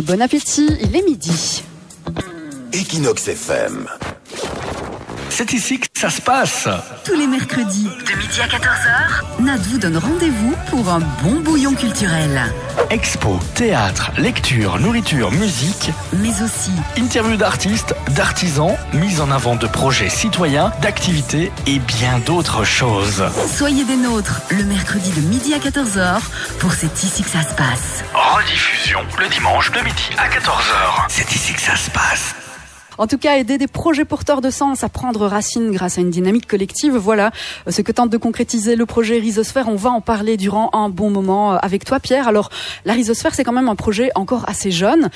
Bon appétit, il est midi. Equinox FM. C'est ici que ça se passe. Tous les mercredis, de midi à 14h, Nat vous donne rendez-vous pour un bon bouillon culturel. Expo, théâtre, lecture, nourriture, musique, mais aussi interviews d'artistes, d'artisans, mise en avant de projets citoyens, d'activités et bien d'autres choses. Soyez des nôtres le mercredi de midi à 14h pour C'est ici que ça se passe. Rediffusion le dimanche de midi à 14h. C'est ici que ça se passe. En tout cas, aider des projets porteurs de sens à prendre racine grâce à une dynamique collective, voilà ce que tente de concrétiser le projet Rhizosphère. On va en parler durant un bon moment avec toi, Pierre. Alors, la Rhizosphère, c'est quand même un projet encore assez jeune.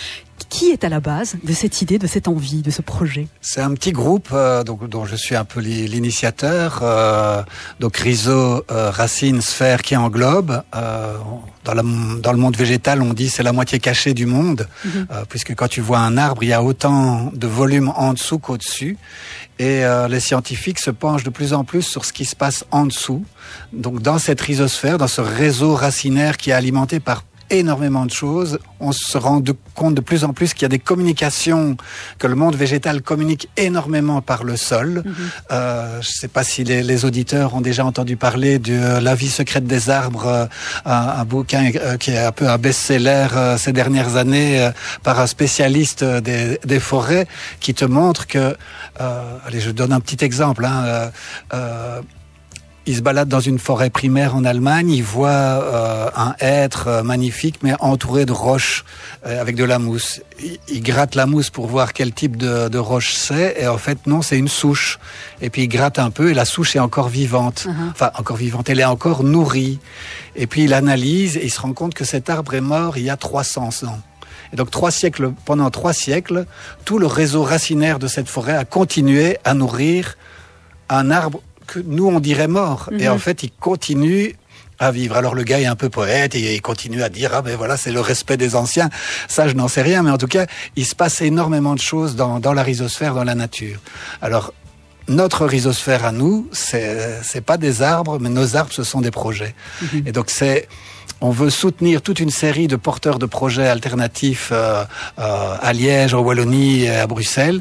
Qui est à la base de cette idée, de cette envie, de ce projet? C'est un petit groupe dont je suis un peu l'initiateur. Donc Rhizo, racine, sphère qui englobe. Dans le monde végétal, on dit c'est la moitié cachée du monde, puisque quand tu vois un arbre, il y a autant de volume en dessous qu'au-dessus. Et les scientifiques se penchent de plus en plus sur ce qui se passe en dessous. Donc dans cette rhizosphère, dans ce réseau racinaire qui est alimenté par énormément de choses, on se rend compte de plus en plus qu'il y a des communications, que le monde végétal communique énormément par le sol. Je ne sais pas si les auditeurs ont déjà entendu parler de La vie secrète des arbres, un bouquin qui est un peu un best-seller ces dernières années par un spécialiste des forêts, qui te montre que, allez, je donne un petit exemple, il se balade dans une forêt primaire en Allemagne, il voit un hêtre magnifique, mais entouré de roches avec de la mousse. Il gratte la mousse pour voir quel type de roche c'est, et en fait non, c'est une souche. Et puis il gratte un peu, et la souche est encore vivante. Enfin, encore vivante, elle est encore nourrie. Et puis il analyse, et il se rend compte que cet arbre est mort il y a 300 ans. Et donc pendant 3 siècles, tout le réseau racinaire de cette forêt a continué à nourrir un arbre que nous on dirait mort, et en fait il continue à vivre. Alors le gars est un peu poète et il continue à dire ben voilà, c'est le respect des anciens. Ça je n'en sais rien, mais en tout cas il se passe énormément de choses dans la rhizosphère, dans la nature. Alors notre rhizosphère à nous, c'est pas des arbres, mais nos arbres ce sont des projets. Et donc on veut soutenir toute une série de porteurs de projets alternatifs à Liège, en Wallonie et à Bruxelles,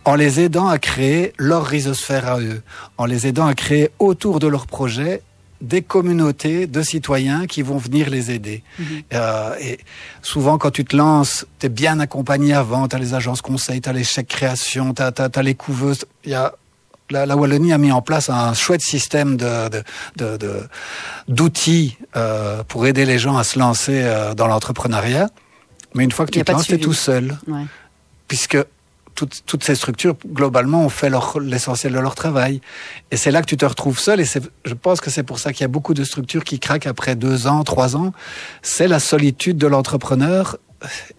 en les aidant à créer leur rhizosphère à eux, en les aidant à créer autour de leurs projets des communautés de citoyens qui vont venir les aider. Et souvent, quand tu te lances, t'es bien accompagné avant, t'as les agences conseils, t'as les chèques création, t'as les couveuses, la Wallonie a mis en place un chouette système d'outils pour aider les gens à se lancer dans l'entrepreneuriat. Mais une fois que tu te lances, tu es tout seul. Ouais. Puisque toutes ces structures, globalement, ont fait l'essentiel de leur travail. Et c'est là que tu te retrouves seul. Et je pense que c'est pour ça qu'il y a beaucoup de structures qui craquent après 2 ans, 3 ans. C'est la solitude de l'entrepreneur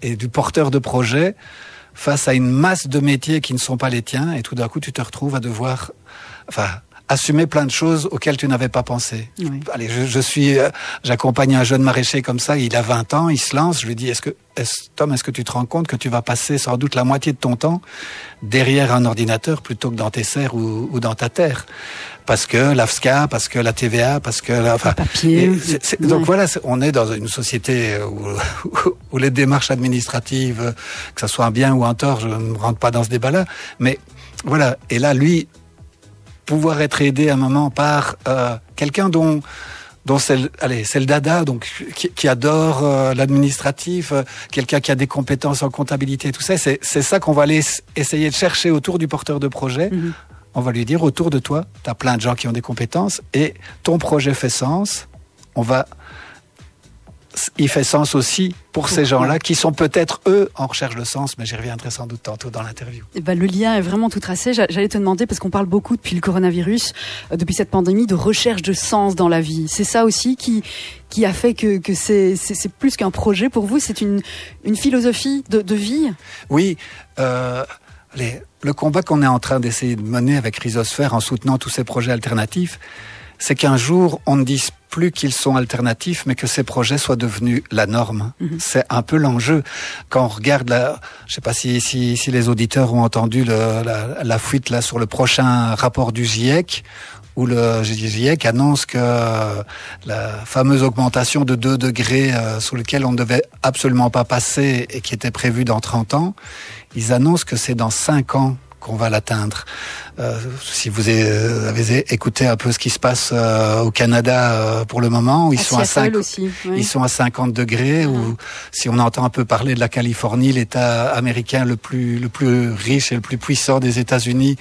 et du porteur de projet face à une masse de métiers qui ne sont pas les tiens, et tout d'un coup tu te retrouves à devoir assumer plein de choses auxquelles tu n'avais pas pensé. Oui. Allez, j'accompagne un jeune maraîcher comme ça, il a 20 ans, il se lance, je lui dis Tom, est-ce que tu te rends compte que tu vas passer sans doute la moitié de ton temps derrière un ordinateur plutôt que dans tes serres ou dans ta terre? Parce que l'AFSCA, parce que la TVA, parce que le papier. Donc voilà, on est dans une société où les démarches administratives, que ça soit un bien ou un tort, je ne rentre pas dans ce débat-là, mais voilà. Et là, lui, pouvoir être aidé à un moment par quelqu'un dont c'est le dada, donc qui adore l'administratif, quelqu'un qui a des compétences en comptabilité, tout ça, c'est ça qu'on va aller essayer de chercher autour du porteur de projet. On va lui dire, autour de toi, tu as plein de gens qui ont des compétences et ton projet fait sens. Il fait sens aussi pour ces gens-là qui sont peut-être, eux, en recherche de sens, mais j'y reviendrai sans doute tantôt dans l'interview. Et le lien est vraiment tout tracé. J'allais te demander, parce qu'on parle beaucoup depuis le coronavirus, depuis cette pandémie, de recherche de sens dans la vie. C'est ça aussi qui a fait que c'est plus qu'un projet pour vous, c'est une philosophie de vie? Oui, le combat qu'on est en train d'essayer de mener avec Rhizosphère en soutenant tous ces projets alternatifs, c'est qu'un jour, on ne dise plus qu'ils sont alternatifs, mais que ces projets soient devenus la norme. C'est un peu l'enjeu. Quand on regarde je sais pas si les auditeurs ont entendu la fuite là sur le prochain rapport du GIEC, où le GIEC annonce que la fameuse augmentation de 2 degrés sous lequel on ne devait absolument pas passer et qui était prévue dans 30 ans, ils annoncent que c'est dans 5 ans qu'on va l'atteindre. Si vous avez écouté un peu ce qui se passe au Canada pour le moment, où ils sont ils sont à 50 degrés, ou si on entend un peu parler de la Californie, l'État américain le plus riche et le plus puissant des États-Unis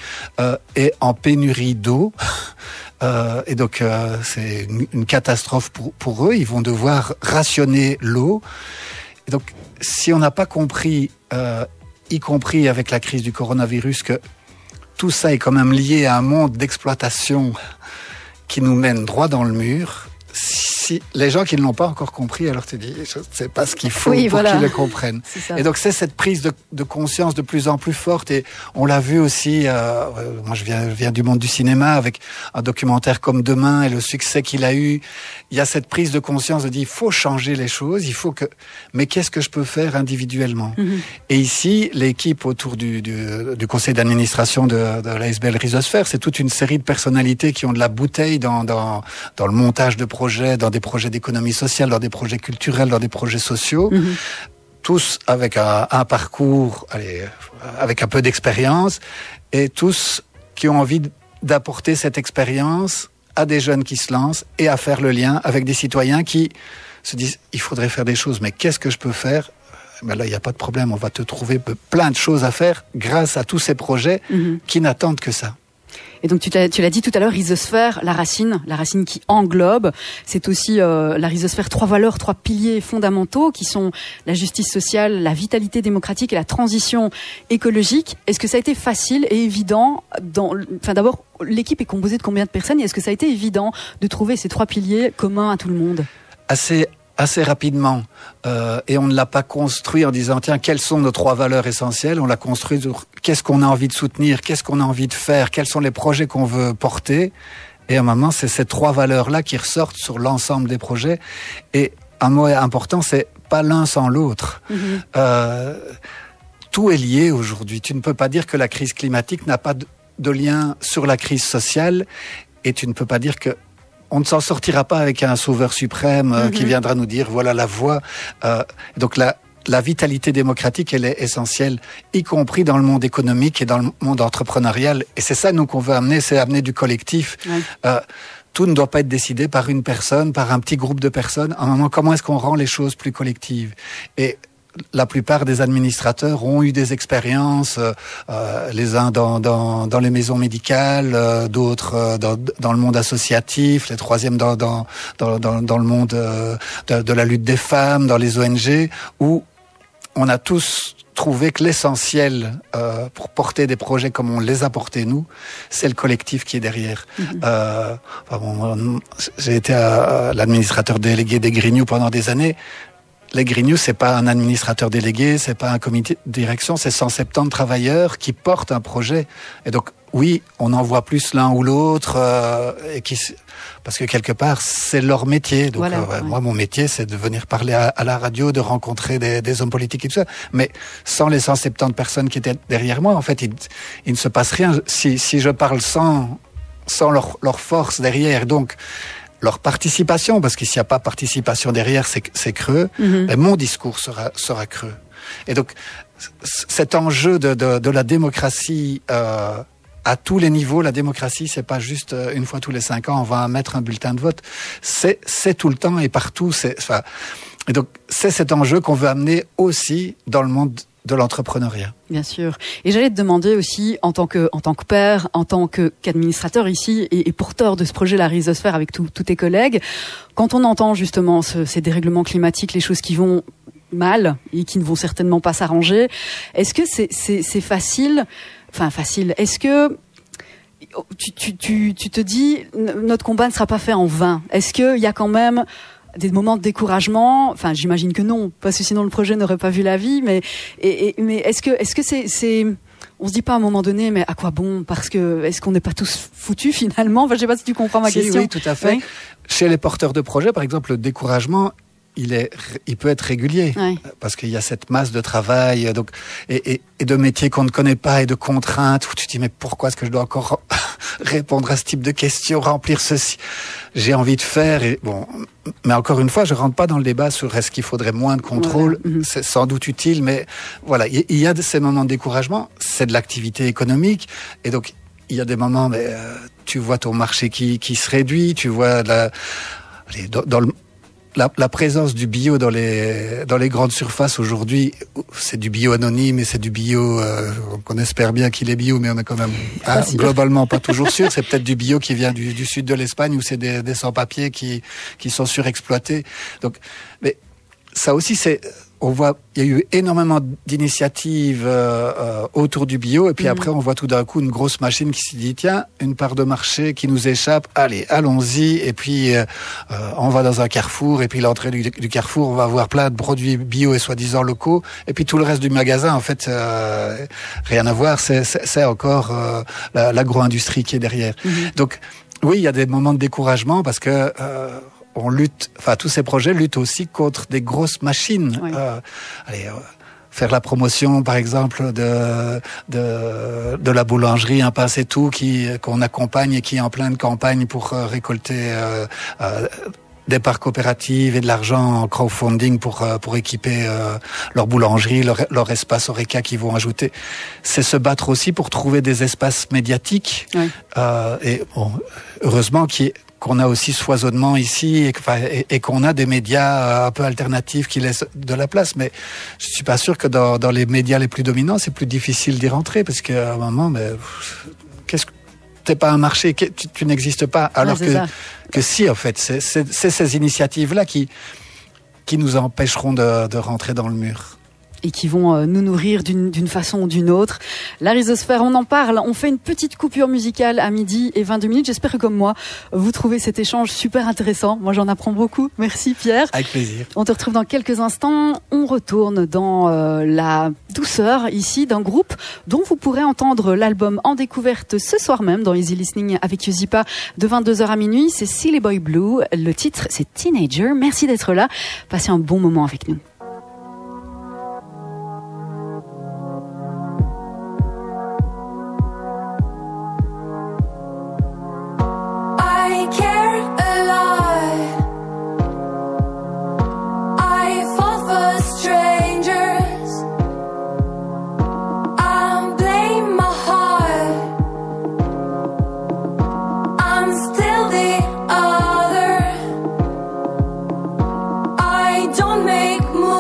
est en pénurie d'eau. Et donc c'est une catastrophe pour eux. Ils vont devoir rationner l'eau. Et donc si on n'a pas compris, y compris avec la crise du coronavirus, que tout ça est quand même lié à un monde d'exploitation qui nous mène droit dans le mur. Si les gens qui ne l'ont pas encore compris, alors tu dis, je ne sais pas ce qu'il faut pour qu'ils le comprennent. Et donc c'est cette prise de conscience de plus en plus forte, et on l'a vu aussi, moi je viens du monde du cinéma, avec un documentaire comme Demain et le succès qu'il a eu. Il y a cette prise de conscience de dire, il faut changer les choses, mais qu'est-ce que je peux faire individuellement? Et ici, l'équipe autour du conseil d'administration de l'ASBL Rhizosphère, c'est toute une série de personnalités qui ont de la bouteille dans le montage de projets, dans des projets d'économie sociale, dans des projets culturels, dans des projets sociaux, tous avec un parcours, avec un peu d'expérience, et tous qui ont envie d'apporter cette expérience à des jeunes qui se lancent et à faire le lien avec des citoyens qui se disent il faudrait faire des choses, mais qu'est-ce que je peux faire? Ben là, il n'y a pas de problème, on va te trouver plein de choses à faire grâce à tous ces projets qui n'attendent que ça. Et donc tu l'as dit tout à l'heure, Rhizosphère, la racine qui englobe, c'est aussi la Rhizosphère, 3 valeurs, 3 piliers fondamentaux qui sont la justice sociale, la vitalité démocratique et la transition écologique. Est-ce que ça a été facile et évident d'abord, l'équipe est composée de combien de personnes, et est-ce que ça a été évident de trouver ces 3 piliers communs à tout le monde? Assez rapidement, et on ne l'a pas construit en disant tiens, quelles sont nos 3 valeurs essentielles. On l'a construit sur qu'est-ce qu'on a envie de soutenir, qu'est-ce qu'on a envie de faire, quels sont les projets qu'on veut porter, et à un moment c'est ces 3 valeurs-là qui ressortent sur l'ensemble des projets. Et un mot important, c'est pas l'un sans l'autre. Tout est lié aujourd'hui. Tu ne peux pas dire que la crise climatique n'a pas de lien sur la crise sociale, et tu ne peux pas dire que on ne s'en sortira pas avec un sauveur suprême qui viendra nous dire voilà la voie. Donc la vitalité démocratique, elle est essentielle, y compris dans le monde économique et dans le monde entrepreneurial. Et c'est ça, nous, qu'on veut amener, c'est amener du collectif. Tout ne doit pas être décidé par une personne, par un petit groupe de personnes. À un moment, comment est-ce qu'on rend les choses plus collectives? Et la plupart des administrateurs ont eu des expériences, les uns dans les maisons médicales, d'autres dans le monde associatif, les troisièmes dans le monde de la lutte des femmes, dans les ONG, où on a tous trouvé que l'essentiel pour porter des projets comme on les a portés nous, c'est le collectif qui est derrière. J'ai été l'administrateur délégué des Grignoux pendant des années. Les Grignoux, c'est pas un administrateur délégué, c'est pas un comité de direction, c'est 170 travailleurs qui portent un projet. Et donc, oui, on en voit plus l'un ou l'autre, parce que quelque part, c'est leur métier. Donc, moi, mon métier, c'est de venir parler à la radio, de rencontrer des hommes politiques et tout ça. Mais sans les 170 personnes qui étaient derrière moi, en fait, il ne se passe rien. Si je parle sans leur force derrière, donc, leur participation, parce que s'il n'y a pas participation derrière, c'est creux, ben mon discours sera creux. Et donc, cet enjeu de la démocratie à tous les niveaux, la démocratie, c'est pas juste une fois tous les 5 ans, on va mettre un bulletin de vote. C'est tout le temps et partout. Et donc, c'est cet enjeu qu'on veut amener aussi dans le monde de l'entrepreneuriat. Bien sûr. Et j'allais te demander aussi, en tant que père, en tant qu'administrateur ici et porteur de ce projet La Rhizosphère avec tous tes collègues, quand on entend justement ces dérèglements climatiques, les choses qui vont mal et qui ne vont certainement pas s'arranger, est-ce que c'est facile? Enfin, facile. Est-ce que tu te dis notre combat ne sera pas fait en vain? Est-ce qu'il y a quand même des moments de découragement? Enfin, j'imagine que non, parce que sinon le projet n'aurait pas vu la vie. Mais est-ce que c'est on se dit pas à un moment donné, mais à quoi bon? Parce que est-ce qu'on n'est pas tous foutus finalement? Enfin, je sais pas si tu comprends ma question. Oui, tout à fait. Ouais. Chez les porteurs de projets, par exemple, le découragement, il peut être régulier, Ouais. parce qu'il y a cette masse de travail, donc et de métiers qu'on ne connaît pas et de contraintes où tu te dis mais pourquoi est-ce que je dois encore répondre à ce type de questions, remplir ceci. J'ai envie de faire et bon, mais encore une fois, je rentre pas dans le débat sur est-ce qu'il faudrait moins de contrôle. Voilà. C'est sans doute utile, mais voilà, il y a ces moments de découragement. C'est de l'activité économique et donc il y a des moments, mais tu vois ton marché qui se réduit, tu vois la présence du bio dans les grandes surfaces aujourd'hui, c'est du bio anonyme et c'est du bio qu'on espère bien qu'il est bio, mais on est quand même globalement pas toujours sûr. C'est peut-être du bio qui vient du sud de l'Espagne où c'est des sans-papiers qui sont surexploités. Donc, mais ça aussi on voit, il y a eu énormément d'initiatives autour du bio, et puis après on voit tout d'un coup une grosse machine qui se dit tiens, une part de marché qui nous échappe, allez, allons-y, et puis on va dans un carrefour, et puis l'entrée du carrefour, on va avoir plein de produits bio et soi-disant locaux, et puis tout le reste du magasin, en fait, rien à voir, c'est encore l'agro-industrie qui est derrière. Donc oui, il y a des moments de découragement parce que on lutte, enfin tous ces projets luttent aussi contre des grosses machines. Oui. Faire la promotion, par exemple, de la boulangerie, un pain c'est tout, qu'on accompagne et qui est en pleine campagne pour récolter des parts coopératives et de l'argent en crowdfunding pour équiper leur boulangerie, leur espace Horeca qu'ils vont ajouter. C'est se battre aussi pour trouver des espaces médiatiques. Oui. Et bon, heureusement qu'on a aussi ce foisonnement ici et qu'on a des médias un peu alternatifs qui laissent de la place. Mais je suis pas sûr que dans les médias les plus dominants, c'est plus difficile d'y rentrer parce qu'à un moment, t'es pas un marché, tu n'existes pas. Alors que si, en fait, c'est ces initiatives-là qui nous empêcheront de rentrer dans le mur. Et qui vont nous nourrir d'une façon ou d'une autre. La rhizosphère, on en parle. On fait une petite coupure musicale à 12h22. J'espère que comme moi, vous trouvez cet échange super intéressant. Moi, j'en apprends beaucoup. Merci Pierre. Avec plaisir. On te retrouve dans quelques instants. On retourne dans la douceur ici d'un groupe dont vous pourrez entendre l'album en découverte ce soir même dans Easy Listening avec Yuzipa de 22h à minuit. C'est Silly Boy Blue. Le titre, c'est Teenager. Merci d'être là. Passez un bon moment avec nous. I care a lot. I fall for strangers. I blame my heart. I'm still the other. I don't make moves.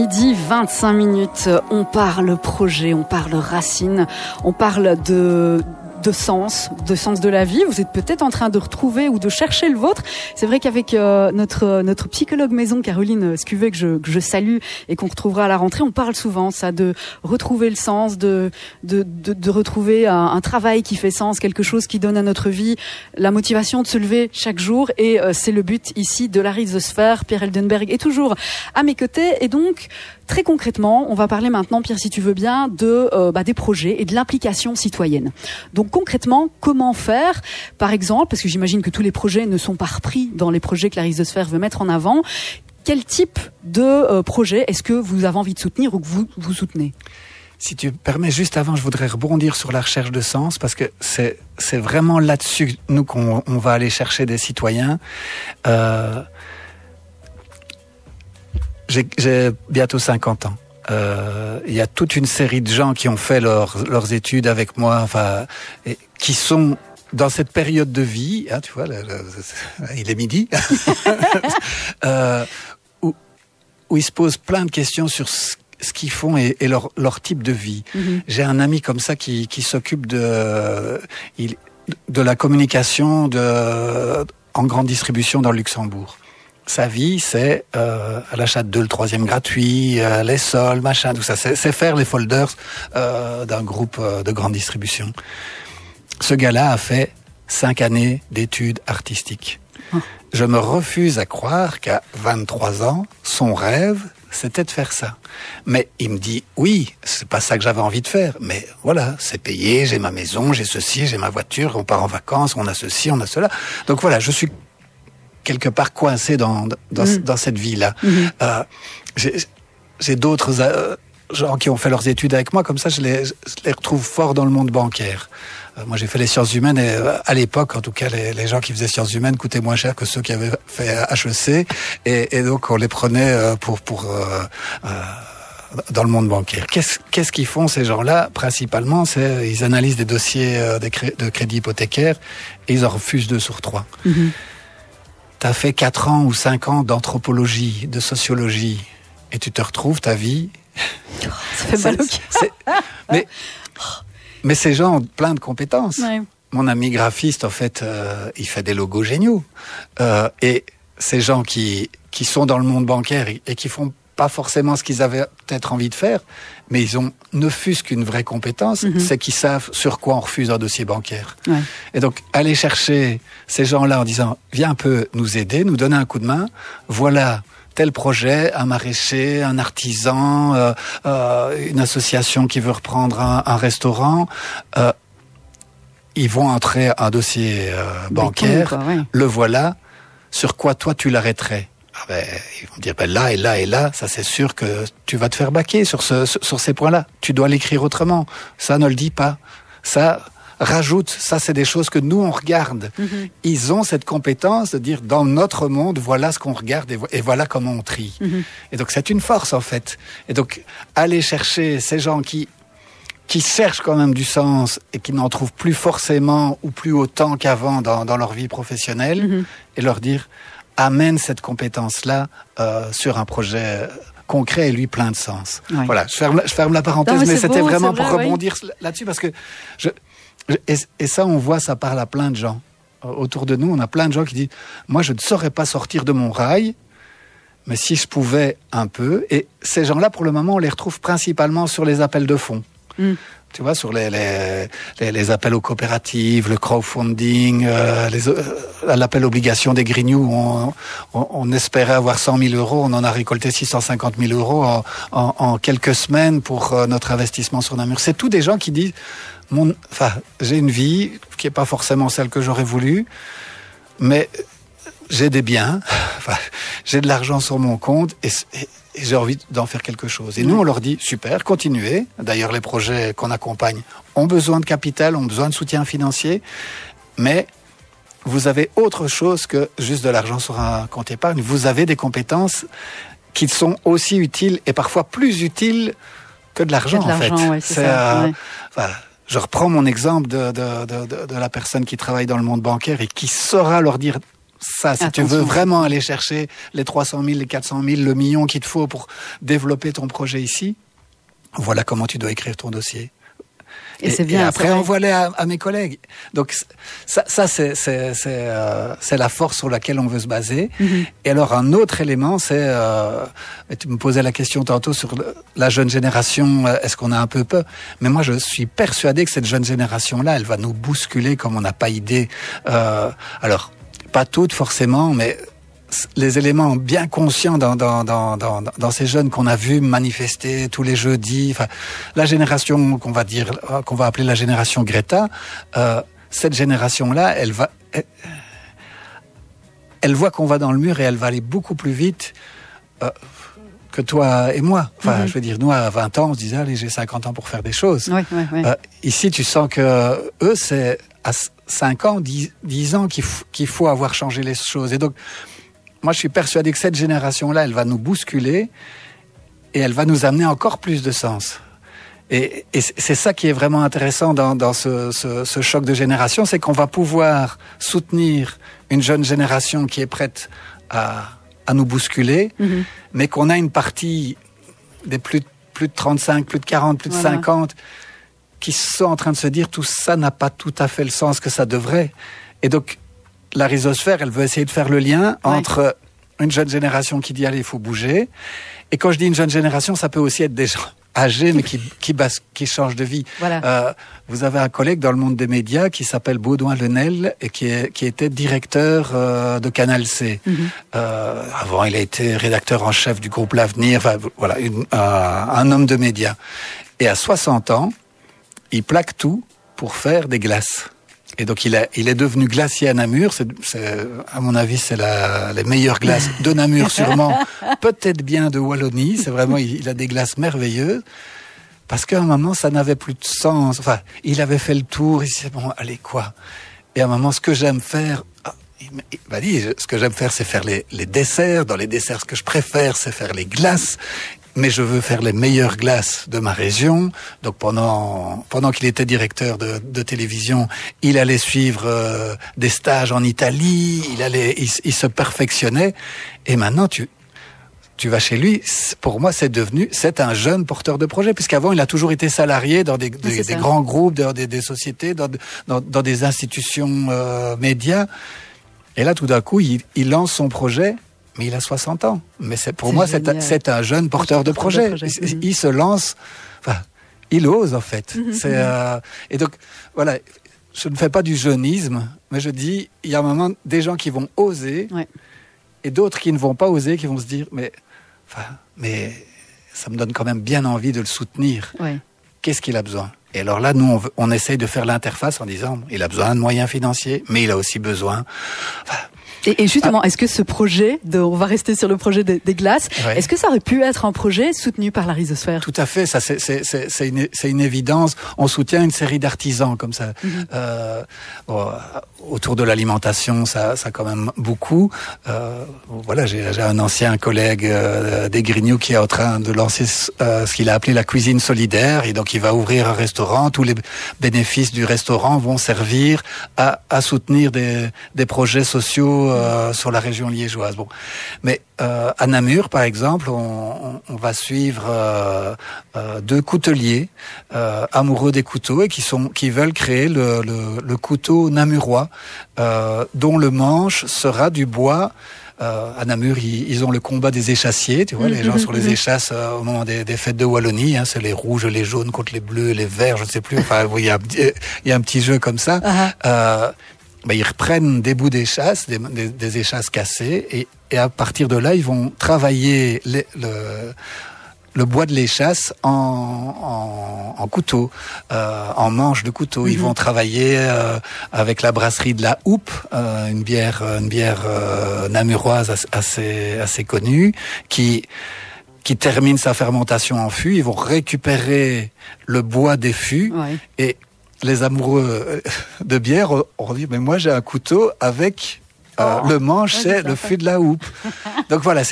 12h25. On parle projet, on parle racines, on parle de sens de la vie. Vous êtes peut-être en train de retrouver ou de chercher le vôtre. C'est vrai qu'avec notre psychologue maison, Caroline Scuvet, que je salue et qu'on retrouvera à la rentrée, on parle souvent ça de retrouver le sens, de retrouver un travail qui fait sens, quelque chose qui donne à notre vie la motivation de se lever chaque jour. Et c'est le but ici de la Rhizosphère. Pierre Eldenberg est toujours à mes côtés. Et donc, très concrètement, on va parler maintenant, Pierre, si tu veux bien, des projets et de l'implication citoyenne. Donc concrètement, comment faire, par exemple, parce que j'imagine que tous les projets ne sont pas repris dans les projets que la Rhizosphère veut mettre en avant, quel type de projet est-ce que vous avez envie de soutenir ou que vous soutenez ? Si tu permets, juste avant, je voudrais rebondir sur la recherche de sens, parce que c'est vraiment là-dessus, nous, qu'on va aller chercher des citoyens. J'ai bientôt 50 ans. Il y a toute une série de gens qui ont fait leurs études avec moi, et qui sont dans cette période de vie, hein, tu vois, il est midi, où ils se posent plein de questions sur ce qu'ils font et leur type de vie. Mm-hmm. J'ai un ami comme ça qui s'occupe de la communication en grande distribution dans le Luxembourg. Sa vie, c'est à l'achat de 2, le 3e gratuit, les sols, machin, tout ça. C'est faire les folders d'un groupe de grande distribution. Ce gars-là a fait 5 années d'études artistiques. Oh. Je me refuse à croire qu'à 23 ans, son rêve, c'était de faire ça. Mais il me dit, oui, c'est pas ça que j'avais envie de faire. Mais voilà, c'est payé, j'ai ma maison, j'ai ceci, j'ai ma voiture, on part en vacances, on a ceci, on a cela. Donc voilà, je suis quelque part coincé dans cette vie-là. Mm-hmm. J'ai d'autres gens qui ont fait leurs études avec moi, comme ça je les retrouve forts dans le monde bancaire. Moi j'ai fait les sciences humaines et à l'époque, en tout cas, les gens qui faisaient sciences humaines coûtaient moins cher que ceux qui avaient fait HEC et donc on les prenait pour dans le monde bancaire. Qu'est-ce qu'ils font ces gens-là ? Principalement, ils analysent des dossiers de crédit hypothécaire et ils en refusent 2 sur 3. Mm-hmm. T'as fait 4 ans ou 5 ans d'anthropologie, de sociologie, et tu te retrouves ta vie. Ça fait mal au cœur. Mais ces gens ont plein de compétences. Ouais. Mon ami graphiste, en fait, il fait des logos géniaux. Et ces gens qui sont dans le monde bancaire et qui font pas forcément ce qu'ils avaient peut-être envie de faire, mais ils ont ne fût-ce qu'une vraie compétence, c'est qu'ils savent sur quoi on refuse un dossier bancaire. Ouais. Et donc, aller chercher ces gens-là en disant, viens un peu nous aider, nous donner un coup de main, voilà tel projet, un maraîcher, un artisan, une association qui veut reprendre un restaurant, ils vont entrer un dossier bancaire, le voilà, sur quoi toi tu l'arrêterais ? Ils vont dire, là et là et là, ça c'est sûr que tu vas te faire baquer sur ces points-là. Tu dois l'écrire autrement. Ça, ne le dis pas. Ça, rajoute. Ça, c'est des choses que nous, on regarde. Mm-hmm. Ils ont cette compétence de dire, dans notre monde, voilà ce qu'on regarde et voilà comment on trie. Mm-hmm. Et donc, c'est une force, en fait. Et donc, aller chercher ces gens qui cherchent quand même du sens et qui n'en trouvent plus forcément ou plus autant qu'avant dans leur vie professionnelle, et leur dire, amène cette compétence-là sur un projet concret et lui plein de sens. Ouais. Voilà, je ferme la parenthèse, mais c'était beau, vraiment pour rebondir là-dessus, parce que et ça, on voit, ça parle à plein de gens. Autour de nous, on a plein de gens qui disent, moi, je ne saurais pas sortir de mon rail, mais si je pouvais un peu. Et ces gens-là, pour le moment, on les retrouve principalement sur les appels de fonds. Tu vois, sur les appels aux coopératives, le crowdfunding, l'appel obligation des Grignoux, on espérait avoir 100 000 euros, on en a récolté 650 000 euros en quelques semaines pour notre investissement sur Namur. C'est tous des gens qui disent, j'ai une vie qui est pas forcément celle que j'aurais voulu, mais j'ai des biens, j'ai de l'argent sur mon compte et j'ai envie d'en faire quelque chose. Et nous, on leur dit, super, continuez. D'ailleurs, les projets qu'on accompagne ont besoin de capital, ont besoin de soutien financier, mais vous avez autre chose que juste de l'argent sur un compte épargne. Vous avez des compétences qui sont aussi utiles et parfois plus utiles que de l'argent, en fait. Ouais, c'est ça. Je reprends mon exemple de la personne qui travaille dans le monde bancaire et qui saura leur dire ça, si tu Attention. veux vraiment aller chercher les 300 000, les 400 000, le million qu'il te faut pour développer ton projet ici, voilà comment tu dois écrire ton dossier. Et c'est bien. Et après, c'est vrai. envoie-les à mes collègues. Donc ça c'est la force sur laquelle on veut se baser. Mhm. Et alors un autre élément, c'est tu me posais la question tantôt sur la jeune génération. Est-ce qu'on a un peu peur? Mais moi, je suis persuadé que cette jeune génération-là, elle va nous bousculer comme on n'a pas idée. Alors pas toutes forcément, mais les éléments bien conscients dans ces jeunes qu'on a vus manifester tous les jeudis, enfin, la génération qu'on va appeler la génération Greta, cette génération-là, elle voit qu'on va dans le mur et elle va aller beaucoup plus vite que toi et moi. Enfin, je veux dire, nous, à 20 ans, on se disait, allez, j'ai 50 ans pour faire des choses. Ouais. Ici, tu sens que eux, c'est à 5 ans, 10 ans qu'il faut avoir changé les choses. Et donc, moi, je suis persuadé que cette génération-là, elle va nous bousculer et elle va nous amener encore plus de sens. Et c'est ça qui est vraiment intéressant dans ce choc de génération, c'est qu'on va pouvoir soutenir une jeune génération qui est prête à nous bousculer, mais qu'on a une partie des plus de 35, plus de 40, plus de 50 qui sont en train de se dire tout ça n'a pas tout à fait le sens que ça devrait. Et donc, la rhizosphère, elle veut essayer de faire le lien entre une jeune génération qui dit allez, il faut bouger. Et quand je dis une jeune génération, ça peut aussi être des gens âgés, mais qui changent de vie. Voilà. Vous avez un collègue dans le monde des médias qui s'appelle Baudouin Lenel et qui était directeur de Canal C. Avant, il a été rédacteur en chef du groupe L'Avenir. Enfin, voilà, un homme de médias. Et à 60 ans, il plaque tout pour faire des glaces. Et donc il est devenu glacier à Namur. À mon avis, c'est les meilleures glaces de Namur sûrement, peut-être bien de Wallonie. C'est vraiment, il a des glaces merveilleuses. Parce qu'à un moment, ça n'avait plus de sens. Enfin, il avait fait le tour. Il s'est dit, bon, allez, quoi? Et à un moment, ce que j'aime faire, il m'a dit, ce que j'aime faire, c'est faire les desserts. Dans les desserts, ce que je préfère, c'est faire les glaces. Mais je veux faire les meilleures glaces de ma région. Donc pendant qu'il était directeur de télévision, il allait suivre des stages en Italie, il se perfectionnait. Et maintenant tu vas chez lui, pour moi c'est un jeune porteur de projet, puisqu'avant il a toujours été salarié dans des grands groupes, dans des sociétés, dans des institutions médias. Et là tout d'un coup il lance son projet. Mais il a 60 ans. Mais pour moi, c'est un jeune porteur de projet. Il se lance, enfin, il ose en fait. Et donc, voilà, je ne fais pas du jeunisme, mais je dis, il y a un moment des gens qui vont oser, et d'autres qui ne vont pas oser, qui vont se dire, mais ça me donne quand même bien envie de le soutenir. Qu'est-ce qu'il a besoin? Et alors là, nous, on essaye de faire l'interface en disant, il a besoin de moyens financiers, mais il a aussi besoin. Et justement, est-ce que ce projet, on va rester sur le projet des glaces, est-ce que ça aurait pu être un projet soutenu par la rhizosphère? Tout à fait, ça c'est une évidence. On soutient une série d'artisans comme ça. Autour de l'alimentation, ça quand même beaucoup. Voilà, j'ai un ancien collègue des Grignoux qui est en train de lancer ce qu'il a appelé la cuisine solidaire, et donc il va ouvrir un restaurant. Tous les bénéfices du restaurant vont servir à soutenir des projets sociaux sur la région liégeoise. Bon, mais à Namur, par exemple, on va suivre 2 couteliers amoureux des couteaux et qui veulent créer le couteau namurois, dont le manche sera du bois. À Namur, ils ont le combat des échassiers, tu vois, les gens sur les échasses au moment des fêtes de Wallonie, hein, c'est les rouges, les jaunes contre les bleus, les verts, je ne sais plus. Enfin, il y a un petit jeu comme ça. Ils reprennent des bouts d'échasses, des échasses cassées, et à partir de là, ils vont travailler le bois de l'échasse en couteau, en manche de couteau. Ils vont travailler avec la brasserie de la Houppe, une bière namuroise assez connue, qui termine sa fermentation en fût. Ils vont récupérer le bois des fûts et les amoureux de bière ont dit, mais moi j'ai un couteau avec Le manche, c'est le fût de la houppe. Donc voilà,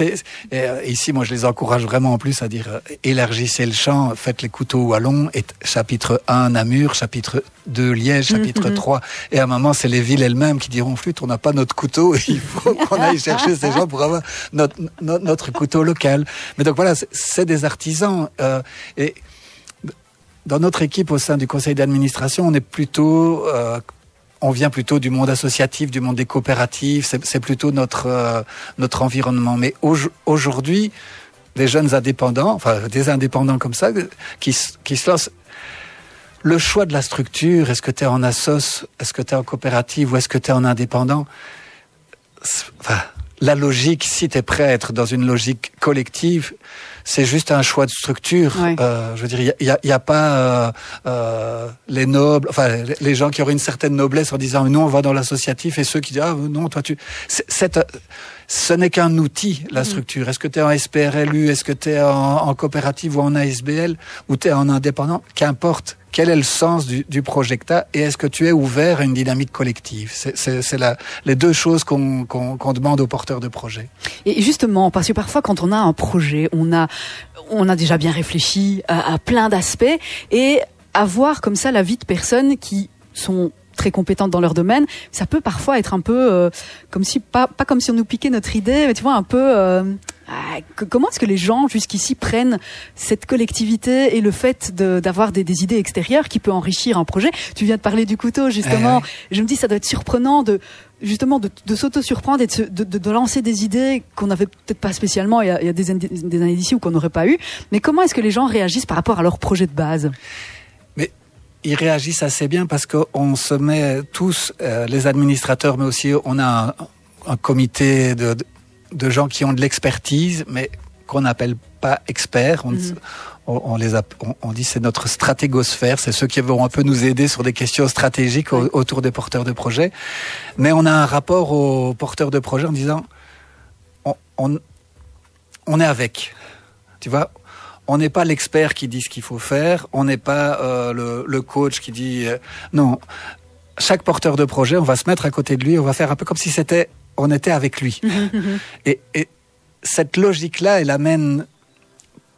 ici, moi, je les encourage vraiment en plus à dire élargissez le champ, faites les couteaux wallons, et chapitre 1, Namur, chapitre 2, Liège, chapitre 3. Et à un moment, c'est les villes elles-mêmes qui diront flûte, on n'a pas notre couteau, il faut qu'on aille chercher ces gens pour avoir notre couteau local. Mais donc voilà, c'est des artisans. Et dans notre équipe, au sein du conseil d'administration, on est plutôt... on vient plutôt du monde associatif, du monde des coopératives, c'est plutôt notre environnement. Mais aujourd'hui, les jeunes indépendants, enfin des indépendants comme ça, qui se lancent, le choix de la structure, est-ce que tu es en assoce, est-ce que tu es en coopérative ou est-ce que tu es en indépendant, enfin, la logique, si tu es prêt à être dans une logique collective, c'est juste un choix de structure. Ouais. Je veux dire, il y a pas les nobles, enfin les gens qui auraient une certaine noblesse en disant nous on va dans l'associatif et ceux qui disent ah non toi tu. Ce n'est qu'un outil, la structure. Est-ce que tu es en SPRLU, est-ce que tu es en coopérative ou en ASBL ou tu es en indépendant, qu'importe. Quel est le sens du projet que tu as et est-ce que tu es ouvert à une dynamique collective? C'est les deux choses qu'on demande aux porteurs de projets. Et justement, parce que parfois quand on a un projet, on a déjà bien réfléchi à plein d'aspects et avoir comme ça la vie de personnes qui sont très compétentes dans leur domaine, ça peut parfois être un peu comme si pas comme si on nous piquait notre idée, mais tu vois un peu comment est-ce que les gens jusqu'ici prennent cette collectivité et le fait d'avoir des idées extérieures qui peut enrichir un projet. Tu viens de parler du couteau justement. Je me dis ça doit être surprenant de s'auto-surprendre et de lancer des idées qu'on n'avait peut-être pas spécialement il y a des années d'ici ou qu'on n'aurait pas eu. Mais comment est-ce que les gens réagissent par rapport à leur projet de base? Mais ils réagissent assez bien parce qu'on se met tous, les administrateurs, mais aussi on a un comité de gens qui ont de l'expertise, mais qu'on n'appelle pas experts. On dit c'est notre stratégosphère, c'est ceux qui vont un peu nous aider sur des questions stratégiques autour des porteurs de projets. Mais on a un rapport aux porteurs de projets en disant on est avec. Tu vois, on n'est pas l'expert qui dit ce qu'il faut faire, on n'est pas le coach qui dit non. Chaque porteur de projet, on va se mettre à côté de lui, on va faire un peu comme si on était avec lui. Et cette logique-là, elle amène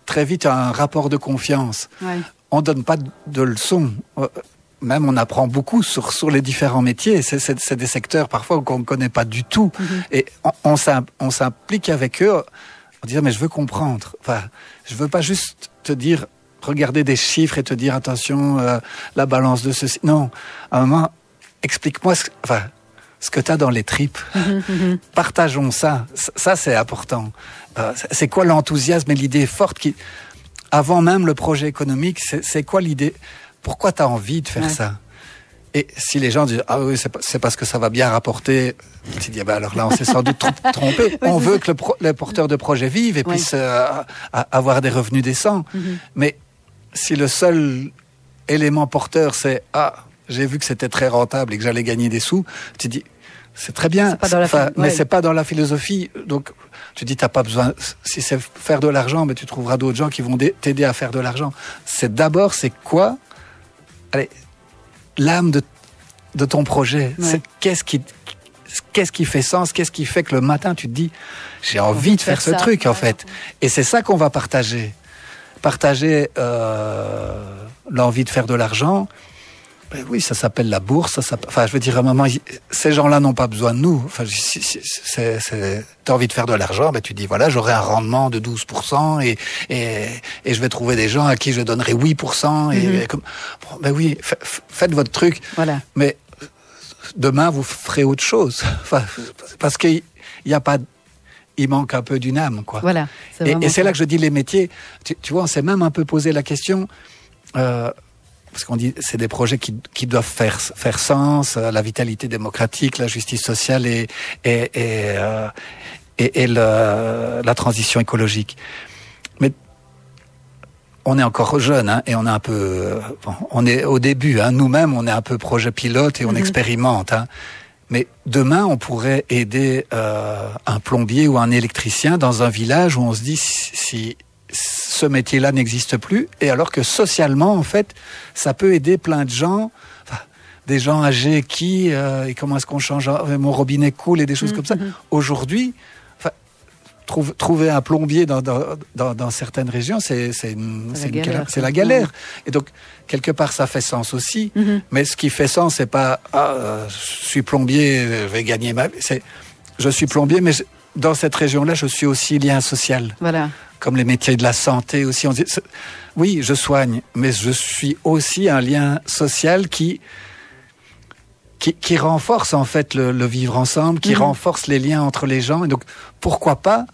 très vite à un rapport de confiance. Ouais. On ne donne pas de leçons. Même on apprend beaucoup sur les différents métiers. C'est des secteurs parfois qu'on ne connaît pas du tout. Et on s'implique avec eux en disant mais je veux comprendre. Enfin, je veux pas juste te dire regarder des chiffres et te dire attention la balance de ceci. Non, à un moment explique-moi ce que tu as dans les tripes. Partageons ça. Ça, c'est important. C'est quoi l'enthousiasme et l'idée forte qui, avant même le projet économique, c'est quoi l'idée? Pourquoi tu as envie de faire ça? Et si les gens disent, ah oui, c'est parce que ça va bien rapporter, tu dis, alors là, on s'est sans doute trompé. On veut que les porteurs de projets vivent et puissent avoir des revenus décents. Mais si le seul élément porteur, c'est, j'ai vu que c'était très rentable et que j'allais gagner des sous, tu dis, c'est très bien, mais c'est pas dans la philosophie. Donc, tu dis, t'as pas besoin, si c'est faire de l'argent, mais tu trouveras d'autres gens qui vont t'aider à faire de l'argent. C'est quoi, l'âme de ton projet? C'est qu'est-ce qui fait sens? Qu'est-ce qui fait que le matin, tu te dis, j'ai envie de faire ce truc, en fait. Et c'est ça qu'on va partager. Partager, l'envie de faire de l'argent. Ben oui, ça s'appelle la bourse. Enfin, je veux dire, à un moment, ces gens-là n'ont pas besoin de nous. Enfin, t'as envie de faire de l'argent, ben tu dis voilà, j'aurai un rendement de 12% et je vais trouver des gens à qui je donnerai 8%. Et comme, ben oui, faites votre truc. Voilà. Mais demain, vous ferez autre chose. Enfin, parce qu'il y a pas. Il manque un peu d'une âme, quoi. Voilà. Et c'est là que je dis les métiers. Tu vois, on s'est même un peu posé la question. Parce qu'on dit c'est des projets qui doivent faire sens, la vitalité démocratique, la justice sociale et la transition écologique. Mais on est encore jeune, et on est un peu, on est au début, nous-mêmes on est un peu projet pilote et on expérimente. Mais demain on pourrait aider un plombier ou un électricien dans un village où on se dit si ce métier-là n'existe plus, et alors que socialement, en fait, ça peut aider plein de gens. Enfin, des gens âgés et comment est-ce qu'on change mon robinet coule et des choses comme ça. Aujourd'hui, trouver un plombier dans certaines régions, c'est la galère. Et donc, quelque part, ça fait sens aussi. Mais ce qui fait sens, c'est pas je suis plombier, je vais gagner ma vie. Je suis plombier, mais dans cette région-là, je suis aussi lien social. Voilà. Comme les métiers de la santé aussi. On dit, oui, je soigne, mais je suis aussi un lien social qui renforce en fait le vivre ensemble, qui renforce les liens entre les gens. Et donc, pourquoi pas,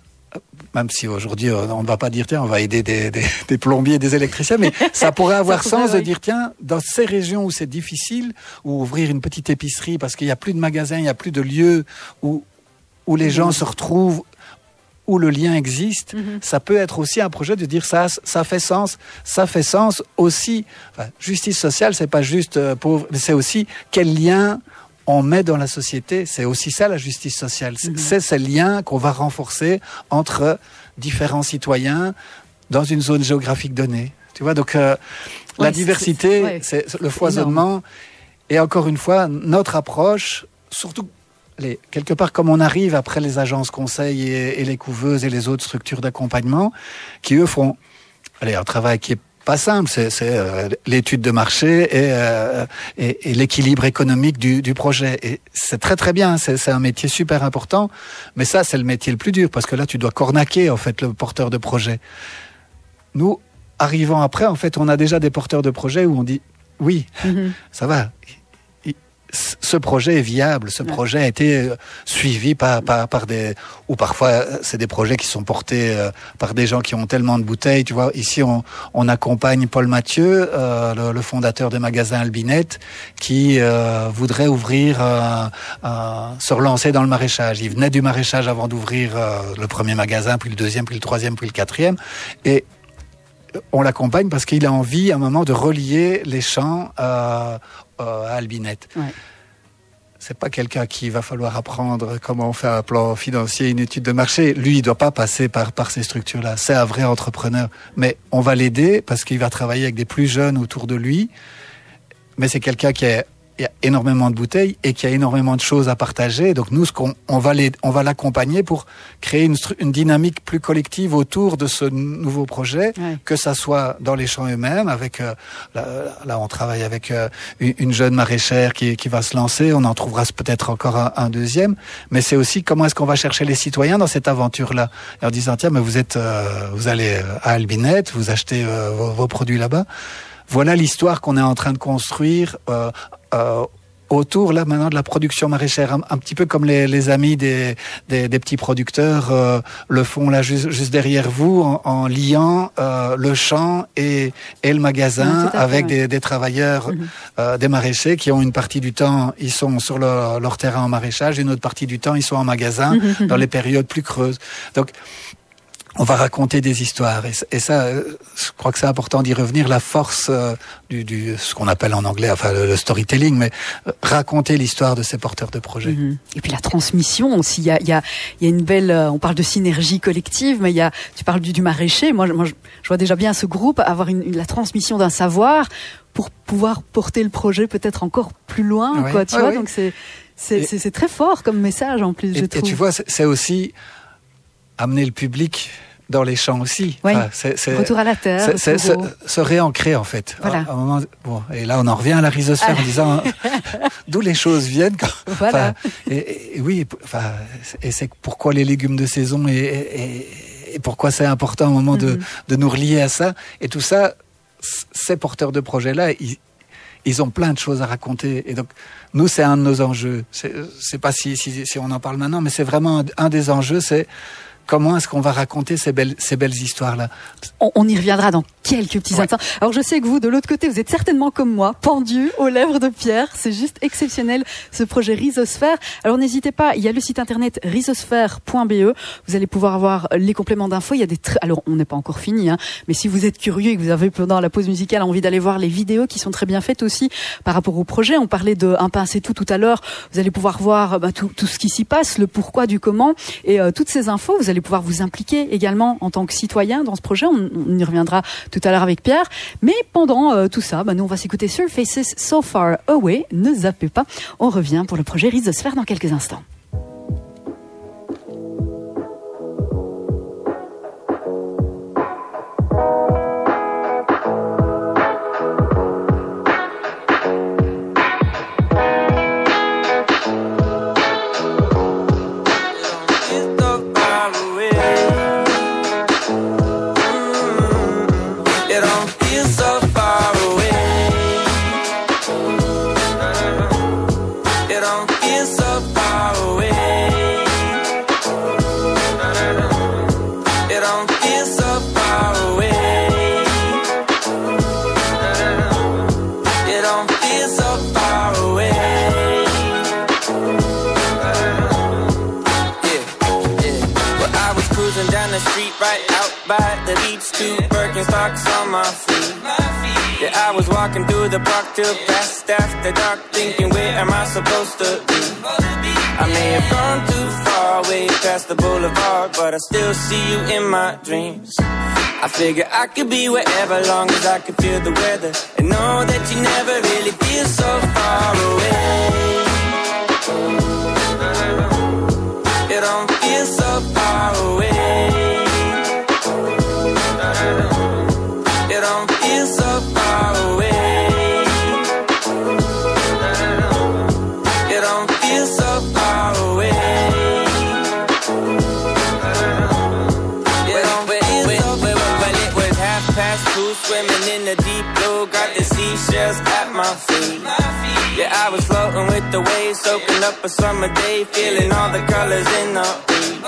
même si aujourd'hui on ne va pas dire tiens, on va aider des plombiers, des électriciens, mais ça pourrait avoir sens de dire tiens, dans ces régions où c'est difficile, ou ouvrir une petite épicerie parce qu'il n'y a plus de magasins, il n'y a plus de lieux où les gens se retrouvent, où le lien existe, ça peut être aussi un projet de dire ça fait sens. Ça fait sens aussi. Enfin, justice sociale, c'est pas juste pauvre, mais c'est aussi quel lien on met dans la société. C'est aussi ça la justice sociale. C'est ces liens qu'on va renforcer entre différents citoyens dans une zone géographique donnée. Tu vois, donc la diversité, c'est le foisonnement. Énorme. Et encore une fois, notre approche, surtout quelque part comme on arrive après les agences conseils et les couveuses et les autres structures d'accompagnement, qui eux font un travail qui est pas simple, c'est l'étude de marché et l'équilibre économique du projet. Et c'est très très bien, c'est un métier super important, mais ça c'est le métier le plus dur, parce que là tu dois cornaquer en fait le porteur de projet. Nous, arrivant après, en fait, on a déjà des porteurs de projet où on dit oui, ça va. Ce projet est viable, ce projet a été suivi par des... Ou parfois, c'est des projets qui sont portés par des gens qui ont tellement de bouteilles. Tu vois, ici, on accompagne Paul Mathieu, le fondateur des magasins Albinette, qui voudrait ouvrir, se relancer dans le maraîchage. Il venait du maraîchage avant d'ouvrir le premier magasin, puis le deuxième, puis le troisième, puis le quatrième. Et on l'accompagne parce qu'il a envie, à un moment, de relier les champs à Albinette. Ouais. C'est pas quelqu'un qui va falloir apprendre comment on fait un plan financier, une étude de marché. Lui, il doit pas passer par ces structures-là. C'est un vrai entrepreneur. Mais on va l'aider parce qu'il va travailler avec des plus jeunes autour de lui. Mais c'est quelqu'un qui a énormément de bouteilles et qui a énormément de choses à partager. Donc nous, on va l'accompagner pour créer une dynamique plus collective autour de ce nouveau projet, que ça soit dans les champs eux-mêmes. Avec là, on travaille avec une jeune maraîchère qui va se lancer. On en trouvera peut-être encore un deuxième. Mais c'est aussi comment est-ce qu'on va chercher les citoyens dans cette aventure-là, en disant tiens, mais vous allez à Albinette, vous achetez vos produits là-bas. Voilà l'histoire qu'on est en train de construire autour là maintenant de la production maraîchère, un petit peu comme les amis des petits producteurs le font là juste derrière vous, en liant le champ et le magasin avec des travailleurs des maraîchers qui ont une partie du temps ils sont sur leur terrain en maraîchage, une autre partie du temps ils sont en magasin dans les périodes plus creuses. Donc on va raconter des histoires et ça, je crois que c'est important d'y revenir. La force du ce qu'on appelle en anglais, enfin le storytelling, mais raconter l'histoire de ces porteurs de projets. Et puis la transmission aussi. Il y a une belle. On parle de synergie collective, mais tu parles du maraîcher. Moi, je vois déjà bien ce groupe avoir la transmission d'un savoir pour pouvoir porter le projet peut-être encore plus loin, quoi. Tu vois, donc c'est très fort comme message en plus. Je trouve. Et tu vois, c'est aussi amener le public dans les champs aussi. Oui. Retour à la terre. C'est se réancrer en fait. Voilà. À un moment, et là on en revient à la rhizosphère en disant d'où les choses viennent. Voilà. Et c'est pourquoi les légumes de saison et pourquoi c'est important au moment de nous relier à ça. Et tout ça, ces porteurs de projets-là, ils ont plein de choses à raconter. Et donc, nous, c'est un de nos enjeux. C'est pas si on en parle maintenant, mais c'est vraiment un des enjeux, c'est comment est-ce qu'on va raconter ces belles histoires-là. On y reviendra dans quelques petits instants. Alors je sais que vous, de l'autre côté, vous êtes certainement comme moi, pendu aux lèvres de Pierre. C'est juste exceptionnel, ce projet Rhizosphère. Alors n'hésitez pas, il y a le site internet rhizosphère.be. Vous allez pouvoir avoir les compléments d'infos. Il y a alors on n'est pas encore fini, mais si vous êtes curieux et que vous avez pendant la pause musicale envie d'aller voir les vidéos qui sont très bien faites aussi par rapport au projet. On parlait de Un pain c'est tout à l'heure. Vous allez pouvoir voir tout ce qui s'y passe, le pourquoi du comment et toutes ces infos. Vous allez allez pouvoir vous impliquer également en tant que citoyen dans ce projet. On y reviendra tout à l'heure avec Pierre. Mais pendant tout ça, nous on va s'écouter Surfaces So Far Away. Ne zappez pas. On revient pour le projet Rhizosphère dans quelques instants. I was walking through the park till past after dark, thinking where am I supposed to be? I may have gone too far away past the boulevard, but I still see you in my dreams. I figure I could be wherever, long as I could feel the weather, and know that you never really feel so far away. You don't feel so far away. You don't feel so far away. You don't feel so far away. You don't feel so far away. Well, it was 2:30, swimming in the deep blue, got the seashells at my feet. Yeah, I was floating with the waves, soaking up a summer day, feeling all the colors in the breeze.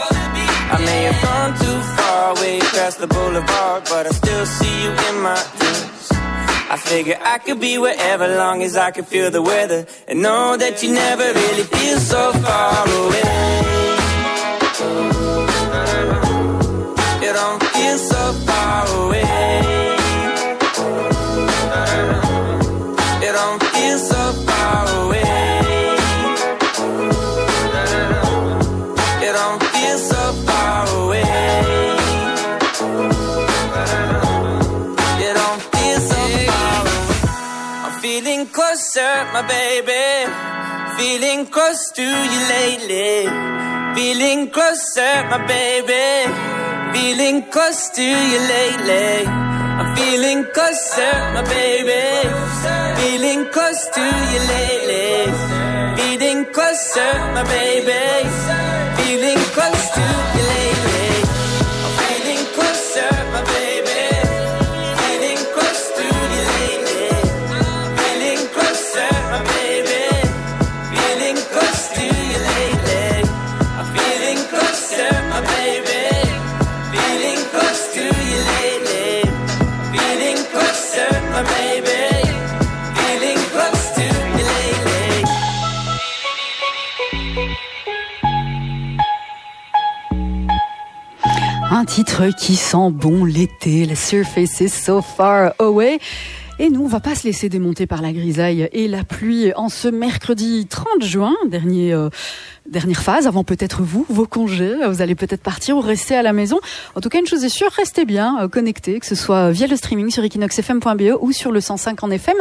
I may have gone too far away past the boulevard, but I still see you in my dreams. I figure I could be wherever, long as I could feel the weather, and know that you never really feel so far away. You don't feel so far away. You don't feel so far away. You don't feel so far away. You don't feel so far away. I'm feeling closer, my baby. Feeling close to you lately. Feeling closer, my baby. Feeling close to you lately. I'm feeling closer, my baby. Feeling close to you lately. Feeling closer, my baby. Feeling close to you lately. I'm feeling closer, my baby. Feeling close to you lately. Feeling closer, my baby. Feeling close to you lately. I'm feeling closer, my baby. Feeling close to you lately. Feeling closer, my baby. Feeling close to you lately. Un titre qui sent bon l'été, la Surfaces So Far Away. Et nous, on va pas se laisser démonter par la grisaille et la pluie en ce mercredi 30 juin, dernière phase, avant peut-être vos congés. Vous allez peut-être partir ou rester à la maison. En tout cas, une chose est sûre, restez bien connectés, que ce soit via le streaming sur equinoxfm.be ou sur le 105 en FM.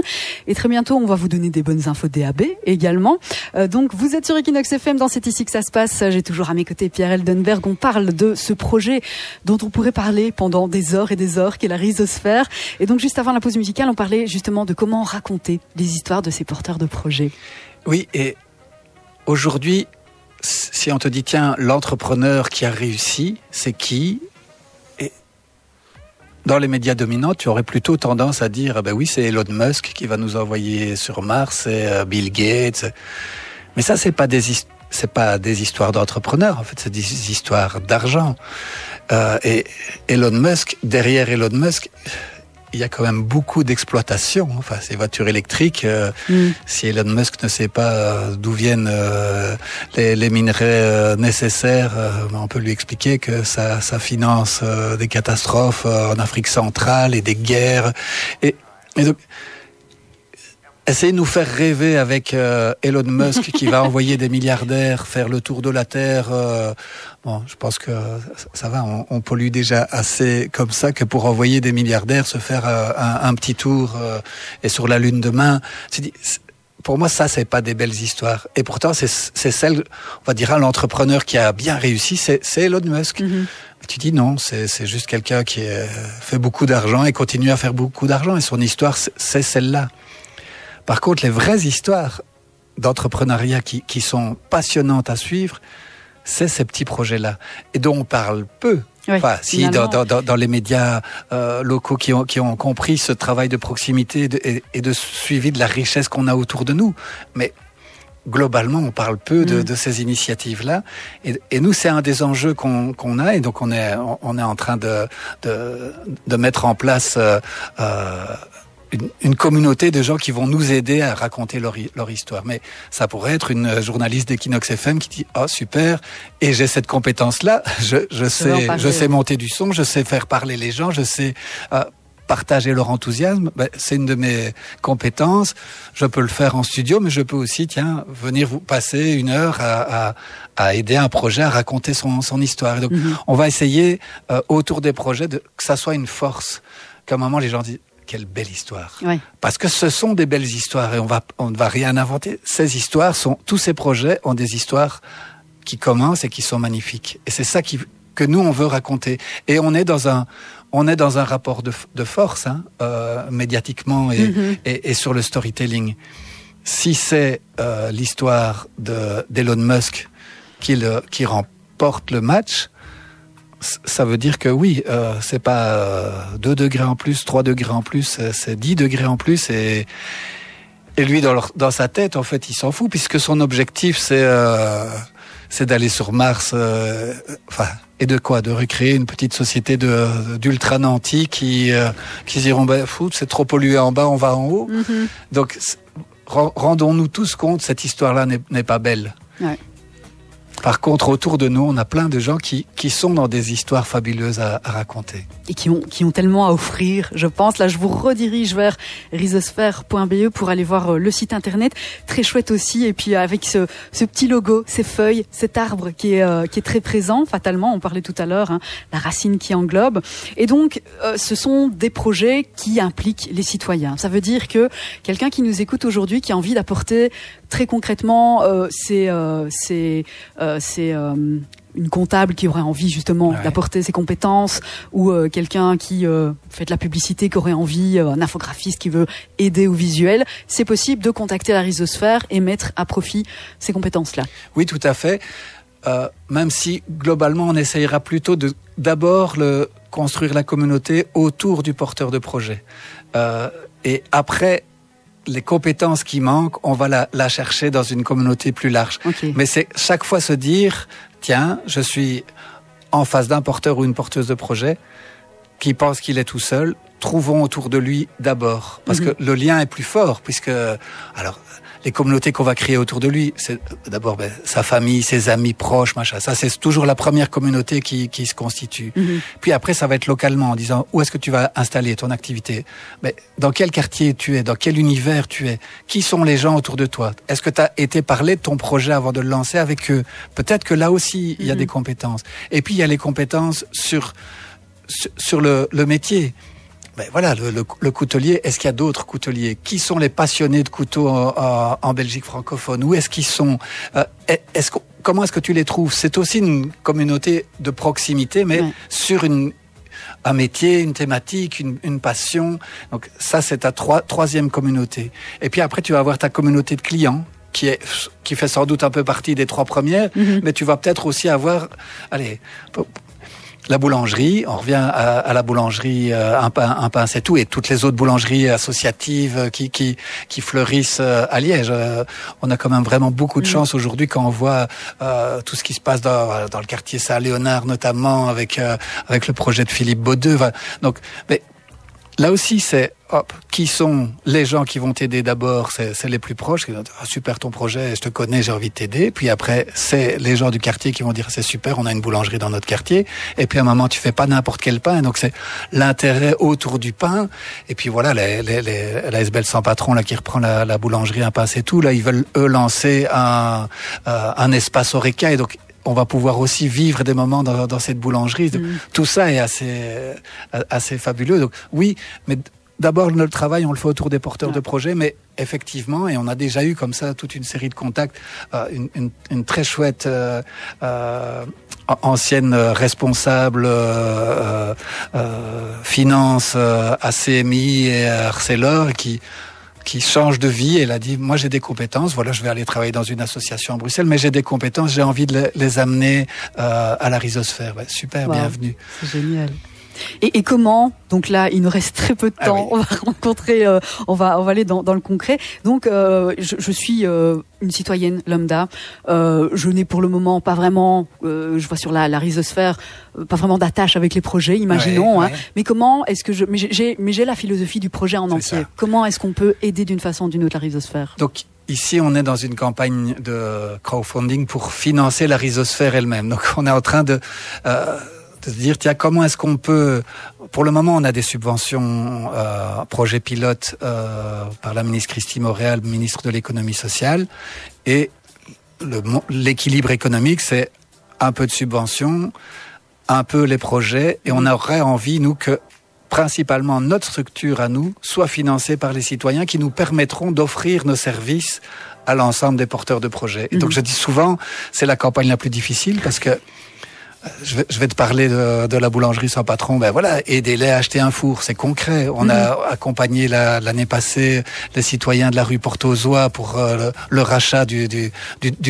Et très bientôt, on va vous donner des bonnes infos DAB également. Donc, vous êtes sur Equinox FM, dans C'est ici que ça se passe. J'ai toujours à mes côtés Pierre Eldenberg. On parle de ce projet dont on pourrait parler pendant des heures et des heures, qui est la Rhizosphère. Et donc, juste avant la pause musicale, on parlait justement de comment raconter les histoires de ces porteurs de projets. Oui, et aujourd'hui, si on te dit, tiens, l'entrepreneur qui a réussi, c'est qui? Et dans les médias dominants, tu aurais plutôt tendance à dire, oui, c'est Elon Musk qui va nous envoyer sur Mars, c'est Bill Gates. Mais ça, c'est pas des histoires d'entrepreneurs, en fait, c'est des histoires d'argent. Et Elon Musk, derrière Elon Musk, il y a quand même beaucoup d'exploitation. Enfin, ces voitures électriques, si Elon Musk ne sait pas d'où viennent les minerais nécessaires, on peut lui expliquer que ça finance des catastrophes en Afrique centrale et des guerres. Et donc, essayez de nous faire rêver avec Elon Musk qui va envoyer des milliardaires faire le tour de la Terre. Bon, je pense que ça va, on pollue déjà assez comme ça que pour envoyer des milliardaires se faire un petit tour et sur la Lune demain. Pour moi, ça, c'est pas des belles histoires. Et pourtant, c'est celle, on va dire, l'entrepreneur qui a bien réussi, c'est Elon Musk. Mm-hmm. Tu dis non, c'est juste quelqu'un qui fait beaucoup d'argent et continue à faire beaucoup d'argent. Et son histoire, c'est celle-là. Par contre, les vraies histoires d'entrepreneuriat qui sont passionnantes à suivre, c'est ces petits projets-là. Et dont on parle peu. Oui, enfin, si dans les médias locaux qui ont compris ce travail de proximité et de suivi de la richesse qu'on a autour de nous. Mais globalement, on parle peu de ces initiatives-là. Et nous, c'est un des enjeux qu'on a. Et donc, on est en train de mettre en place une communauté de gens qui vont nous aider à raconter leur histoire. Mais ça pourrait être une journaliste d'Equinox FM qui dit « Oh, super, et j'ai cette compétence-là, je sais monter du son, je sais faire parler les gens, je sais partager leur enthousiasme. Ben, c'est une de mes compétences. Je peux le faire en studio, mais je peux aussi, venir vous passer une heure à aider un projet à raconter son histoire. Et donc, on va essayer, autour des projets, que ça soit une force. Qu'à un moment, les gens disent quelle belle histoire. Oui. Parce que ce sont des belles histoires et on ne va rien inventer. Tous ces projets ont des histoires qui commencent et qui sont magnifiques. Et c'est ça que nous, on veut raconter. Et on est dans un rapport de force, médiatiquement et sur le storytelling. Si c'est l'histoire d'Elon Musk qui remporte le match, ça veut dire que oui, c'est pas 2 degrés en plus, 3 degrés en plus, c'est 10 degrés en plus. Et lui, dans sa tête, en fait, il s'en fout, puisque son objectif, c'est d'aller sur Mars. Et de quoi? De recréer une petite société d'ultra nantis qui diront c'est trop pollué en bas, on va en haut. Mm-hmm. Donc, rendons-nous tous compte, cette histoire-là n'est pas belle. Ouais. Par contre, autour de nous, on a plein de gens qui sont dans des histoires fabuleuses à raconter. Et qui ont tellement à offrir, je pense. Là, je vous redirige vers rhizosphère.be pour aller voir le site internet. Très chouette aussi. Et puis, avec ce petit logo, ces feuilles, cet arbre qui est très présent, fatalement. On parlait tout à l'heure, la racine qui englobe. Et donc, ce sont des projets qui impliquent les citoyens. Ça veut dire que quelqu'un qui nous écoute aujourd'hui, qui a envie d'apporter très concrètement c'est une comptable qui aurait envie justement d'apporter ses compétences, ou quelqu'un qui fait de la publicité, qui aurait envie, un infographiste qui veut aider au visuel. C'est possible de contacter la Rhizosphère et mettre à profit ces compétences-là. Oui, tout à fait. Même si globalement on essayera plutôt d'abord construire la communauté autour du porteur de projet. Et après, les compétences qui manquent, on va la chercher dans une communauté plus large. Okay. Mais c'est chaque fois se dire, tiens, je suis en face d'un porteur ou une porteuse de projet qui pense qu'il est tout seul. Trouvons autour de lui d'abord. Parce que le lien est plus fort, puisque... Alors, les communautés qu'on va créer autour de lui, c'est d'abord sa famille, ses amis proches, machin. Ça, c'est toujours la première communauté qui se constitue. Puis après, ça va être localement, en disant où est-ce que tu vas installer ton activité. Mais dans quel quartier tu es, dans quel univers tu es, qui sont les gens autour de toi. Est-ce que tu as été parler de ton projet avant de le lancer avec eux? Peut-être que là aussi, il y a des compétences. Et puis, il y a les compétences sur le métier. Ben voilà, le coutelier, est-ce qu'il y a d'autres couteliers? Qui sont les passionnés de couteaux en Belgique francophone? Où est-ce qu'ils sont? Comment est-ce que tu les trouves? C'est aussi une communauté de proximité, mais sur un métier, une thématique, une passion. Donc ça, c'est ta troisième communauté. Et puis après, tu vas avoir ta communauté de clients, qui fait sans doute un peu partie des 3 premières, mais tu vas peut-être aussi avoir... La boulangerie, on revient à la boulangerie, un pain c'est tout, et toutes les autres boulangeries associatives qui fleurissent à Liège. On a quand même vraiment beaucoup de chance aujourd'hui quand on voit tout ce qui se passe dans le quartier Saint-Léonard, notamment avec le projet de Philippe Baudeux. Donc, mais là aussi, hop, qui sont les gens qui vont t'aider d'abord, c'est les plus proches, qui vont dire, super ton projet, je te connais, j'ai envie de t'aider. Puis après, c'est les gens du quartier qui vont dire, c'est super, on a une boulangerie dans notre quartier. Et puis à un moment, tu fais pas n'importe quel pain, donc c'est l'intérêt autour du pain. Et puis voilà, la SBL Sans Patron, là, qui reprend la boulangerie, un pain c'est tout, là, ils veulent, eux, lancer un espace Horeca, et donc, on va pouvoir aussi vivre des moments dans cette boulangerie. Tout ça est assez fabuleux. Donc oui, mais d'abord, notre travail, on le fait autour des porteurs de projets, mais effectivement, et on a déjà eu comme ça toute une série de contacts, une très chouette ancienne responsable finance à CMI et à Arcelor qui change de vie. Elle a dit, moi j'ai des compétences, voilà, je vais aller travailler dans une association à Bruxelles, mais j'ai des compétences, j'ai envie de les amener à la Rhizosphère. Ouais, super, bienvenue. C'est génial. Et comment, donc là, il nous reste très peu de temps, oui. On va rencontrer, on va aller dans le concret. Donc, je suis une citoyenne lambda. Je n'ai pour le moment pas vraiment, je vois sur la Rhizosphère, pas vraiment d'attache avec les projets, imaginons. Ouais. Mais comment est-ce que mais j'ai la philosophie du projet en entier. Comment est-ce qu'on peut aider d'une façon ou d'une autre la Rhizosphère? Donc, ici, on est dans une campagne de crowdfunding pour financer la Rhizosphère elle-même. Donc, on est en train de se dire, tiens, comment est-ce qu'on peut... Pour le moment, on a des subventions projets pilotes par la ministre Christine Moréal, ministre de l'économie sociale. Et l'équilibre économique, c'est un peu de subventions, un peu les projets. Et on aurait envie, nous, que principalement notre structure à nous soit financée par les citoyens qui nous permettront d'offrir nos services à l'ensemble des porteurs de projets. Et donc, je dis souvent, c'est la campagne la plus difficile parce que je vais te parler de la boulangerie Sans Patron. Ben voilà, aidez-les à acheter un four, c'est concret. On a accompagné l'année passée les citoyens de la rue Porte-aux-Oies pour le rachat du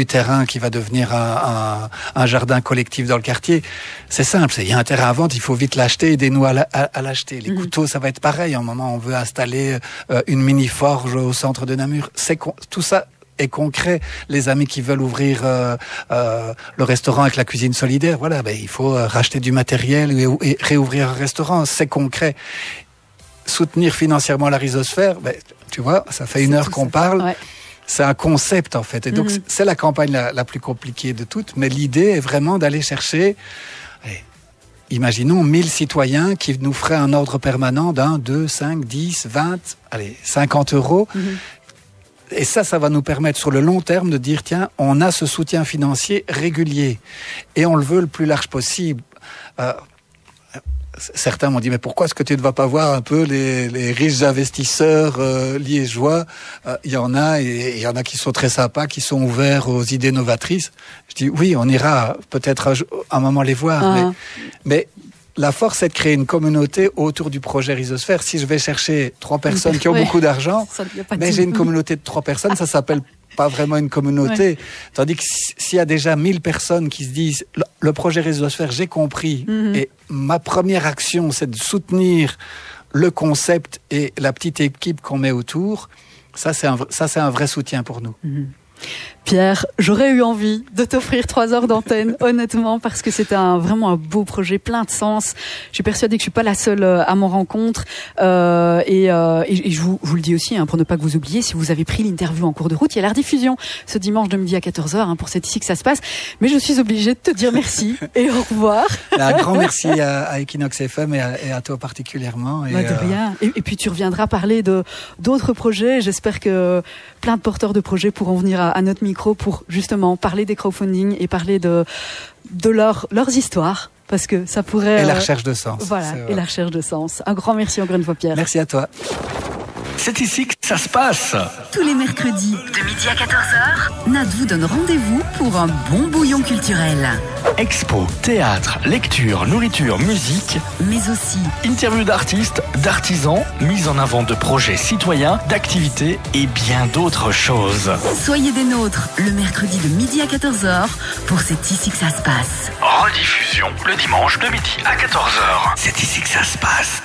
terrain qui va devenir un jardin collectif dans le quartier. C'est simple, il y a un terrain à vendre, il faut vite l'acheter, aidez-nous à l'acheter. Les couteaux, ça va être pareil. À un moment, on veut installer une mini-forge au centre de Namur. Tout ça est concret. Les amis qui veulent ouvrir le restaurant avec la cuisine solidaire, voilà, il faut racheter du matériel et réouvrir un restaurant, c'est concret. Soutenir financièrement la Rhizosphère, tu vois, ça fait une heure qu'on parle. Ouais. C'est un concept en fait, et donc c'est la campagne la plus compliquée de toutes, mais l'idée est vraiment d'aller chercher, imaginons 1000 citoyens qui nous feraient un ordre permanent d'1, 2, 5, 10, 20, 50 euros. Et ça va nous permettre sur le long terme de dire, tiens, on a ce soutien financier régulier et on le veut le plus large possible. Certains m'ont dit, mais pourquoi est-ce que tu ne vas pas voir un peu les riches investisseurs liégeois? Il y en a, et il y en a qui sont très sympas, qui sont ouverts aux idées novatrices. Je dis, oui, on ira peut-être un moment les voir, mais la force, c'est de créer une communauté autour du projet Rhizosphère. Si je vais chercher 3 personnes qui ont beaucoup d'argent, mais j'ai une communauté de 3 personnes, ça s'appelle pas vraiment une communauté. Tandis que s'il y a déjà 1000 personnes qui se disent, le projet Rhizosphère, j'ai compris, et ma première action, c'est de soutenir le concept et la petite équipe qu'on met autour, ça c'est un vrai soutien pour nous. Pierre, j'aurais eu envie de t'offrir 3 heures d'antenne, honnêtement, parce que c'est vraiment un beau projet, plein de sens. Je suis persuadée que je suis pas la seule à mon rencontre. Et je vous le dis aussi, pour ne pas que vous oubliez, si vous avez pris l'interview en cours de route, il y a la rediffusion ce dimanche de midi à 14h, pour c'est ici que ça se passe. Mais je suis obligée de te dire merci et au revoir. Un grand merci à Equinox FM et à toi particulièrement. Et de rien. Et puis tu reviendras parler d'autres projets. J'espère que plein de porteurs de projets pourront venir à notre micro pour justement parler des crowdfunding et parler de leurs histoires, parce que ça pourrait... Et la recherche de sens. Voilà, et la recherche de sens. Un grand merci encore une fois, Pierre. Merci à toi. C'est ici que ça se passe. Tous les mercredis, de midi à 14h, Nat vous donne rendez-vous pour un bon bouillon culturel. Expo, théâtre, lecture, nourriture, musique, mais aussi interviews d'artistes, d'artisans, mise en avant de projets citoyens, d'activités et bien d'autres choses. Soyez des nôtres le mercredi de midi à 14h pour C'est ici que ça se passe. Rediffusion le dimanche de midi à 14h. C'est ici que ça se passe.